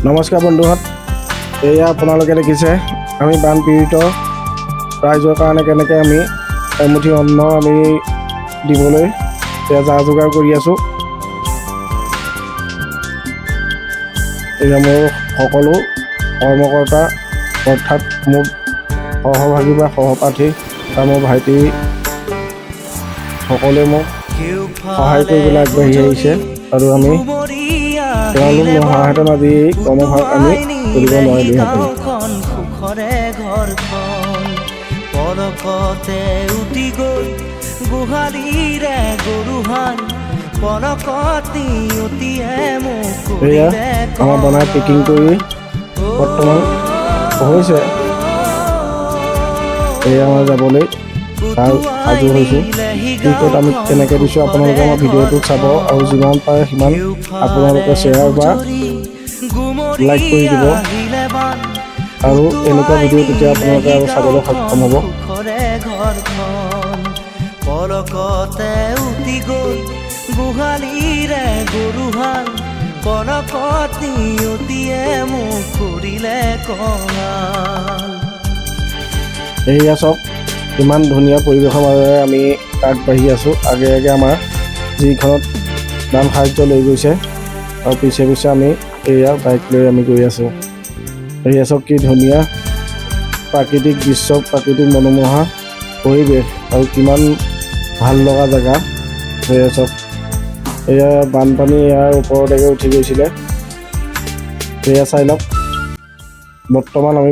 নমস্কাৰ বন্ধুহঁত, এয়া আপোনালোকে দেখিছে আমি বানপীড়িত ৰাইজৰ কাৰণে কেনেকৈ আমি এমুঠি অন্ন আমি দিবলৈ যা যোগাৰ কৰি আছোঁ। এয়া মোৰ সকলো কৰ্মকৰ্তা অৰ্থাৎ মোৰ সহভাগী বা সহপাঠী বা মোৰ ভাইটি সকলোৱে মোক সহায় কৰিবলৈ আগবাঢ়ি আহিছে আৰু আমি তেওঁলোক নোহোৱাহেঁতেন আজি এই কৰ্মভাগ আমি কৰিব নোৱাৰিলোহেঁতেন। পলকতে উটি গৈ গোহালিৰে গৰুহাল পলকতি উটিয়ে মোক এয়া আমাৰ বনাই পেকিং কৰি বৰ্তমান হৈছে। এয়া আমাৰ যাবলৈ সাজু হৈছোঁ। টিকট আমি কেনেকৈ দিছোঁ আপোনালোকে আমাৰ ভিডিঅ'টো চাব আৰু যিমান পাৰে সিমান আপোনালোকে শ্বেয়াৰ বা লাইক কৰি দিব আৰু এনেকুৱা ভিডিঅ' তেতিয়া আপোনালোকে আৰু চাবলৈ সক্ষম হ'ব। পলকতে উটি গৈ গোহালিৰে গৰুহাল পলকতি উটিয়ে মোক কৰিলে কঙাল। এয়া চাওক ইমান ধুনীয়া পৰিৱেশৰ মাজেৰে আমি আগবাঢ়ি আছোঁ। আগে আগে আমাৰ যিখনত দান সাহাৰ্য লৈ গৈছে আৰু পিছে পিছে আমি এয়া বাইক লৈ আমি গৈ আছোঁ। এয়া চাওক কি ধুনীয়া প্ৰাকৃতিক দৃশ্য, প্ৰাকৃতিক মনোমোহা পৰিৱেশ আৰু কিমান ভাল লগা জেগা। এয়া চাওক এয়া বানপানী ইয়াৰ ওপৰলৈকে উঠি গৈছিলে। এয়া চাই লওক বৰ্তমান আমি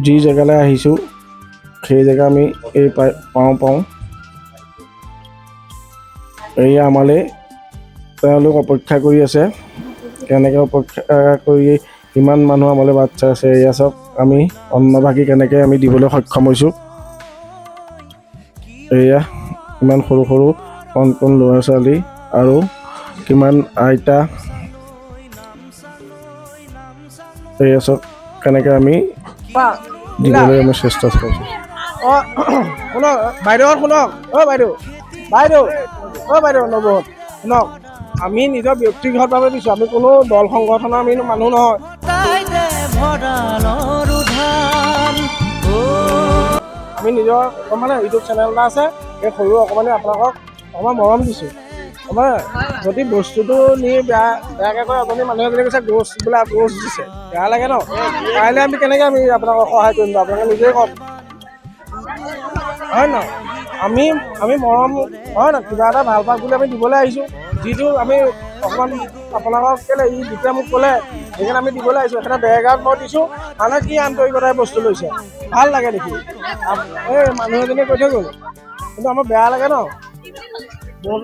যি জেগালৈ আহিছোঁ সেই জেগা আমি এই পাওঁ এয়া আমালৈ তেওঁলোক অপেক্ষা কৰি আছে। কেনেকৈ অপেক্ষা কৰি ইমান মানুহ আমালৈ বাট চাই আছে। এয়া চাওক আমি অন্নভাগী কেনেকৈ আমি দিবলৈ সক্ষম হৈছোঁ। এয়া ইমান সৰু সৰু কণ কণ ল'ৰা ছোৱালী আৰু কিমান আইতা। এয়া চাওক কেনেকৈ আমি দিবলৈ আমি চেষ্টা কৰিছোঁ। শুনক বাইদেউ, শুনক বাইদেউ নবৌত শুনক, আমি নিজৰ ব্যক্তিগতভাৱে দিছোঁ, আমি কোনো দল সংগঠনৰ আমি মানুহ নহয়। আমি নিজৰ মানে ইউটিউব চেনেল এটা আছে, এই সৰু অকণমানি আপোনালোকক অকণমান মৰম দিছোঁ। আমাৰ যদি বস্তুটো নি বেয়াকৈ কয়, আপুনি মানুহে যদি কৈছে গোছ বোলে গোছ দিছে, বেয়া লাগে ন। কাইলৈ আমি কেনেকৈ আমি আপোনালোকক সহায় কৰিম, আপোনালোকে নিজেই কওক হয় নহয়। আমি মৰম হয় ন, কিবা এটা ভাল পাক বুলি আমি দিবলৈ আহিছোঁ। যিটো আমি অকণমান আপোনালোকক কেলৈ ই যেতিয়া মোক ক'লে সেইকাৰণে আমি দিবলৈ আহিছোঁ। সেইকাৰণে বেৰগাঁৱত মই দিছোঁ। মানুহে কি আন্তৰিকতাৰে বস্তু লৈছে, ভাল লাগে দেখি। এই মানুহ এজনীয়ে কৈ থৈ গ'ল, কিন্তু আমাৰ বেয়া লাগে ন।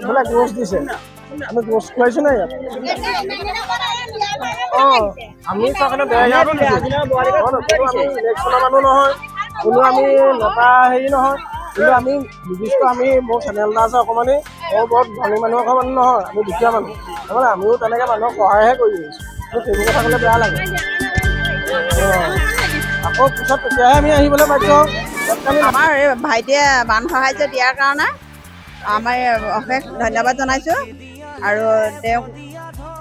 বোলে গোছ দিছে, আমি গোছ খুৱাইছোঁ নাই ইয়াত। আমি চাবলৈ বেৰগাঁৱতো দিছোঁ। আমি ইলেকশ্যনৰ মানুহ নহয়, কোনো আমি নেতা হেৰি নহয়, কিন্তু আমি নিৰ্দিষ্ট আমি মোৰ চেনেল এটা আছে অকণমানি, মোৰ বৰ ধনী মানুহৰ ঘৰ মানুহ নহয়, আমি দুখীয়া মানুহ। তাৰমানে আমিও তেনেকৈ মানুহক সহায়হে কৰি আহিছোঁ। কিন্তু সেইবোৰ কথা ক'লে বেয়া লাগে। আকৌ পিছত তেতিয়াহে আমি আহিবলৈ বাধ্য। আমাৰ এই ভাইটিয়ে বান সাহাৰ্য দিয়াৰ কাৰণে আমি অশেষ ধন্যবাদ জনাইছোঁ আৰু তেওঁক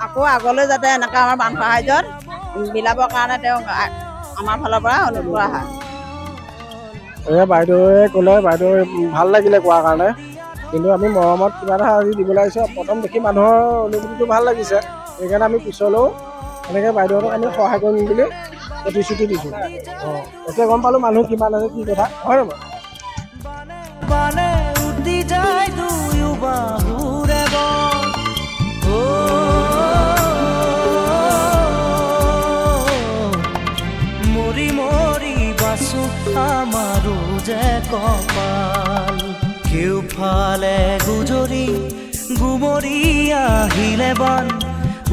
আকৌ আগলৈ যাতে এনেকৈ আমাৰ বান সাহাৰ্যত বিলাবৰ কাৰণে তেওঁক আমাৰ ফালৰ পৰা অনুৰোধ কৰা হয়। এই বাইদেৱে ক'লে, বাইদেউ ভাল লাগিলে কোৱাৰ কাৰণে, কিন্তু আমি মৰমত কিবা এটা আজি দিবলৈ আহিছোঁ। প্ৰথম দেখি মানুহৰ অনুভূতিটো ভাল লাগিছে, সেইকাৰণে আমি পিছলৈও এনেকৈ বাইদেউহঁতক আমি সহায় কৰিম বুলি প্ৰতিশ্ৰুতি দিছোঁ। এতিয়া গম পালোঁ মানুহ কিমান আছে, কি কথা হয় নহয়। আমাৰো যে কপাল কেউফালে গুজৰি গুমৰি আহিলে বান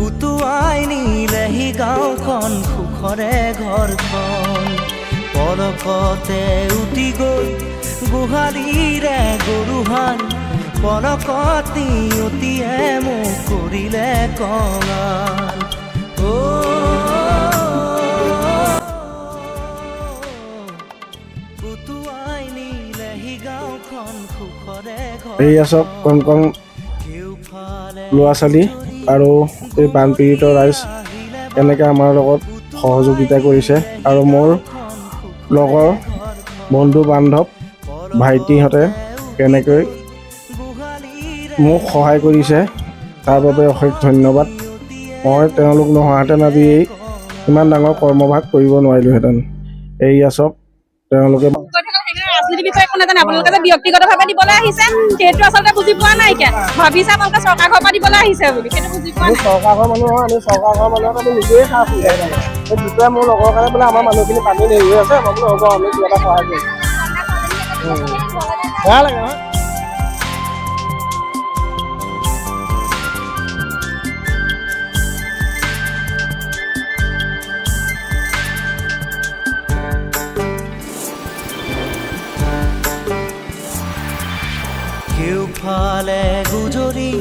উটুৱাই নিলেহি গাঁওখন সুখৰে ঘৰখন। পলকতে উটি গৈ গোহালিৰে গৰুহাল পলকতি উটিয়ে মোক কৰিলে কঙাল। এয়া চাওক কণ কণ ল'ৰা ছোৱালী আৰু এই বানপীড়িত ৰাইজ কেনেকৈ আমাৰ লগত সহযোগিতা কৰিছে আৰু মোৰ লগৰ বন্ধু বান্ধৱ ভাইটিহঁতে কেনেকৈ মোক সহায় কৰিছে তাৰ বাবে অশেষ ধন্যবাদ। মই তেওঁলোক নোহোৱাহেঁতেন আজি ইমান ডাঙৰ কৰ্মভাগ কৰিব নোৱাৰিলোহেঁতেন। এয়া চাওক তেওঁলোকে ৰাজনীতিৰ বিষয়ে একো নাজানে। আপোনালোকে যে ব্যক্তিগতভাৱে দিবলৈ আহিছে সেইটো আচলতে বুজি পোৱা নাইকিয়া। ভাবিছে আপোনালোকে চৰকাৰ ঘৰৰ পৰা দিবলৈ আহিছে বুলি, সেইটো বুজি পোৱা আমি নাই। চৰকাৰ ঘৰৰ মানুহ হয়, আমি চৰকাৰ ঘৰৰ মানুহক আমি নিজেই সাহ সুবিধাই নাই। সেই দুটাই মোৰ লগৰ কাৰণে বোলে আমাৰ মানুহখিনি পানী নেৰি আছে, মই বোলো হ'ব আমি কিবা এটা সহায় কৰিম। বেয়া লাগে নহয়। কেউফালে গুজৰি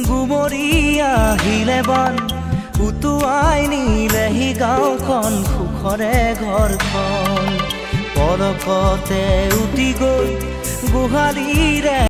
গুমৰি আহিলে বন উটুৱাই নিলেহি গাঁওখন সুখৰে ঘৰখন পলকতে উটি গৈ গোহালিৰে